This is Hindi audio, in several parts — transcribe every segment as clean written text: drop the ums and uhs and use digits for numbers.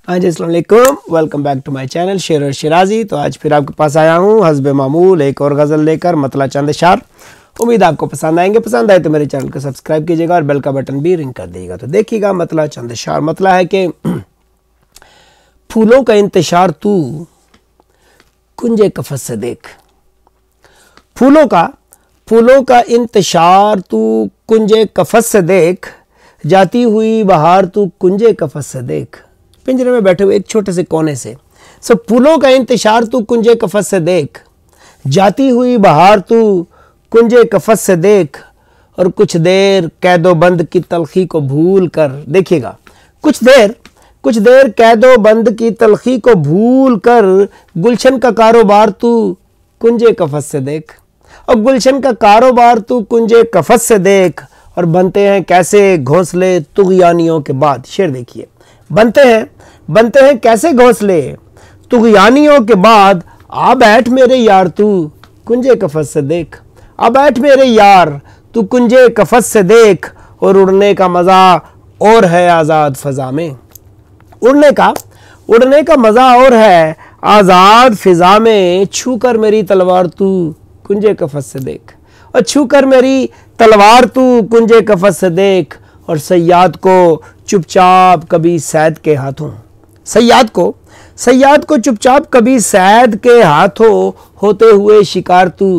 हाँ जी, अस्सलाम वालेकुम। Welcome back to my channel Sher और शिराजी। तो आज फिर आपके पास आया हूँ हस्बे मामूल एक और गज़ल लेकर, मतला चंद अशार। उम्मीद आपको पसंद आएंगे। पसंद आए तो मेरे चैनल को सब्सक्राइब कीजिएगा और बेल का बटन भी रिंग कर दीजिएगा। तो देखिएगा मतला चंद अशार। मतला है कि फूलों का इंतशार तू कुंजे कफस से देख। फूलों का इंतशार तू कुंजे कफस से देख, जाती हुई बहार तू कुंजे कफस से देख। पिंजरे में बैठे हुए एक छोटे से कोने से सब फूलों का इंतशार तू कुंजे कफस से देख, जाती हुई बहार तू कुंजे कफस से देख। और कुछ देर कैदो बंद की तलखी को भूल कर, देखिएगा कुछ देर कैदो बंद की तलखी को भूल कर, गुलशन का कारोबार तू कुंजे कफस से देख। और गुलशन का कारोबार तू कुंजे कफस से देख। और बनते हैं कैसे घोंसले तुग़यानियों के बाद। शेर देखिए, बनते हैं कैसे घोंसले तुग़यानियों के बाद। आ बैठ मेरे यार तू कुंजे कफस से देख। आ बैठ मेरे यार तू कुंजे कफस से देख। और उड़ने का मज़ा और है आज़ाद फ़ज़ा में। उड़ने का मज़ा और है आज़ाद फ़िज़ा में। छू कर मेरी तलवार तू कुंजे कफस से देख। और छू कर मेरी तलवार तू कुंजे कफस से देख। और सयाद को चुपचाप कभी सैद के हाथों, सयाद को चुपचाप कभी सैद के हाथों, होते हुए शिकार तू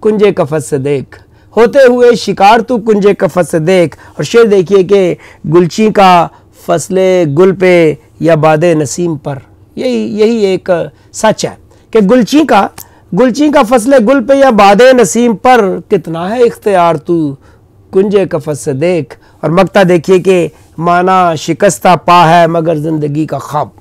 कुंजे कफस से देख। होते हुए शिकार तू कुंजे कफस से देख। और शेर देखिए कि गुलची का फसले गुल पे या बादे नसीम पर। यही एक सच है कि गुलची का फसले गुल पे या बादे नसीम पर, कितना है इख्तियार तू कुंजे कफस से देख। और मक्ता देखिए कि माना शिकस्ता पा है मगर जिंदगी का ख्वाब।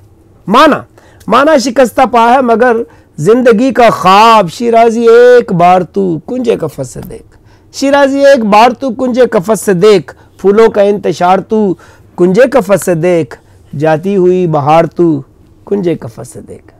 माना शिकस्ता पा है मगर जिंदगी का ख्वाब। शिराजी एक बार तू कुंजे कफस से देख। शिराजी एक बार तू कुंजे कफस से देख। फूलों का इंतशार तू कुंजे कफस से देख, जाती हुई बहार तू कुंजे कफस से देख।